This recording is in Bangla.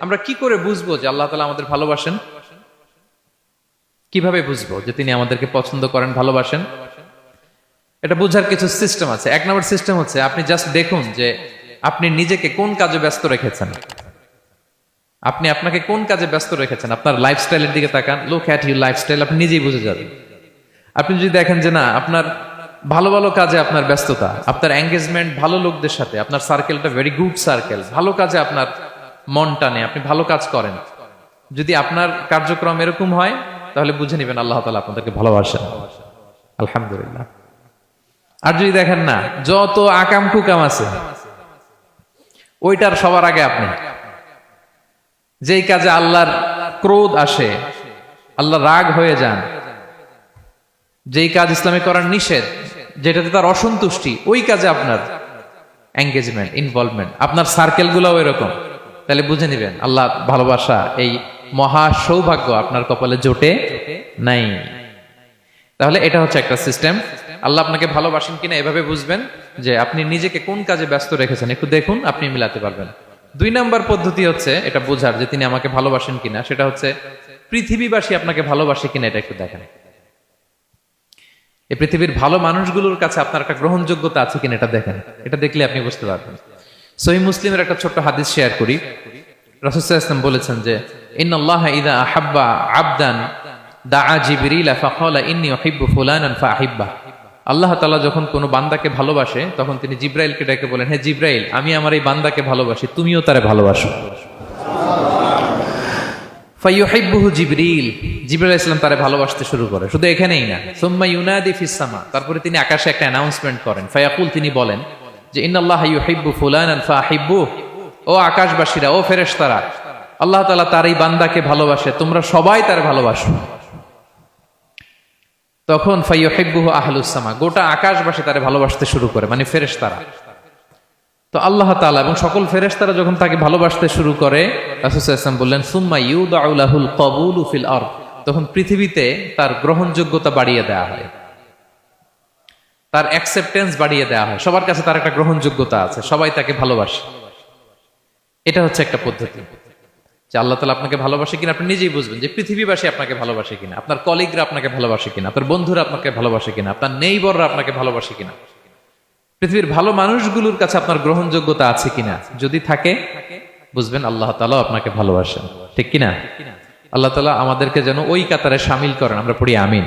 আমরা কি করে বুঝবো যে আল্লাহ তাআলা আমাদের ভালোবাসেন? কিভাবে বুঝবো যে তিনি আমাদেরকে পছন্দ করেন, ভালোবাসেন? এটা বোঝার কিছু সিস্টেম আছে। এক নম্বর সিস্টেম হচ্ছে আপনি জাস্ট দেখুন যে আপনি নিজেকে কোন কাজে ব্যস্ত রেখেছেন। আপনি আপনাকে কোন কাজে ব্যস্ত রেখেছেন, আপনার লাইফস্টাইলের দিকে তাকান, লুক অ্যাট ইউর লাইফস্টাইল, আপনি নিজেই বুঝে যাবেন। আপনি যদি দেখেন যে না, আপনার ভালো ভালো কাজে আপনার ব্যস্ততা, আপনার এঙ্গেজমেন্ট ভালো লোকদের সাথে, আপনার সার্কেলটা ভেরি গুড সার্কেল, ভালো কাজে আপনার মন টানে, আপনি ভালো কাজ করেন, যদি আপনার কার্যক্রম এরকম হয় তাহলে বুঝে নেবেন আল্লাহ তাআলা আপনাদেরকে ভালোবাসেন। আলহামদুলিল্লাহ। আর যদি দেখেন না, যত আকাম কুকাম আছে ওইটার সবার আগে আপনি, যেই কাজে আল্লাহর ক্রোধ আসে, আল্লাহ রাগ হয়ে যান, যেই কাজ ইসলামে করার নিষেধ, যেটাতে তার অসন্তুষ্টি, ওই কাজে আপনার এঙ্গেজমেন্ট, ইনভলভমেন্ট, আপনার সার্কেল গুলাও এরকম, তাহলে বুঝে নিবেন আল্লাহ ভালোবাসা, এই মহা সৌভাগ্য আপনার কপালে জোটে নাই। তাহলে এটা হচ্ছে একটা সিস্টেম। আল্লাহ আপনাকে ভালোবাসেন কিনা এভাবে বুঝবেন যে আপনি নিজেকে কোন কাজে ব্যস্ত রেখেছেন, একটু দেখুন, আপনি মিলাতে পারবেন। 2 নম্বর পদ্ধতি হচ্ছে এটা বোঝার যে তিনি আমাকে ভালোবাসেন কিনা, সেটা হচ্ছে পৃথিবীবাসী আপনাকে ভালোবাসে কিনা এটা একটু দেখেন। এই পৃথিবীর ভালো মানুষগুলোর কাছে আপনার একটা গ্রহণযোগ্যতা আছে কিনা এটা দেখেন। এটা দেখলে আপনি বুঝতে পারবেন। সহিহ মুসলিমের একটা ছোট্ট হাদিস শেয়ার করি। রাসূল সাল্লাল্লাহু আলাইহি ওয়াসাল্লাম বলেছেন যে ইন্নাল্লাহা ইযা আহাব্বা আবদান দাআ জিবরিলা ফাকালা ইন্নী উহিব্বু ফুলানান ফাআহিব্বা। আল্লাহ তাআলা যখন কোনো বান্দাকে ভালোবাসে তখন তিনি জিবরাইলকে ডেকে বলেন, হে জিবরাইল, আমি আমার এই বান্দাকে ভালোবাসি, তুমিও তারে ভালোবাসো। ফায়ুহিব্বুহু জিবরিল, জিবরাইল আলাইহিস সালাম তারে ভালোবাসতে শুরু করে। শুধু এখানেই না, সুম্মা ইউনাদি ফিস সামা, তারপরে তিনি আকাশে একটা অ্যানাউন্সমেন্ট করেন। ফায়াকুল, তিনি বলেন যে ইন্নাল্লাহা ইউহিব্বু ফুলানান ফাআহিব্বুহু, ও আকাশবাসীরা, ও ফেরেশতারা, আল্লাহ তাআলা তার এই বান্দাকে ভালোবাসে, তোমরা সবাই তারে ভালোবাসো। তখন ফায়ুহিব্বুহু আহলুস সামা, গোটা আকাশবাসী তারে ভালোবাসতে শুরু করে, মানে ফেরেশতারা। তো আল্লাহ তাআলা এবং সকল ফেরেশতারা যখন তাকে ভালোবাসতে শুরু করে, রাসূল সাল্লাল্লাহু আলাইহি ওয়াসাল্লাম বললেন সুম্মা ইউদাউ লাহুল কবুলু ফিল আরদ, তখন পৃথিবীতে তার গ্রহণযোগ্যতা বাড়িয়ে দেওয়া হয়, তার অ্যাকসেপ্টেন্স বাড়িয়ে দেওয়া হয়, সবার কাছে তার একটা গ্রহণযোগ্যতা আছে, সবাই তাকে ভালোবাসে। এটা হচ্ছে একটা পদ্ধতি যে আল্লাহ তাআলা আপনাকে ভালোবাসে কিনা আপনি নিজেই বুঝবেন, যে পৃথিবীবাসী আপনাকে ভালোবাসে কিনা, আপনার কলিগরা আপনাকে ভালোবাসে কিনা, আপনার বন্ধুরা আপনাকে ভালোবাসে কিনা, আপনার নেইবররা আপনাকে ভালোবাসে কিনা, পৃথিবীর ভালো মানুষগুলোর কাছে আপনার গ্রহণযোগ্যতা আছে কিনা। যদি থাকে বুঝবেন আল্লাহ তাআলা আপনাকে ভালোবাসেন। ঠিক কিনা? আল্লাহ তাআলা আমাদেরকে যেন ওই কাতারে শামিল করেন। আমরা পড়ি আমিন।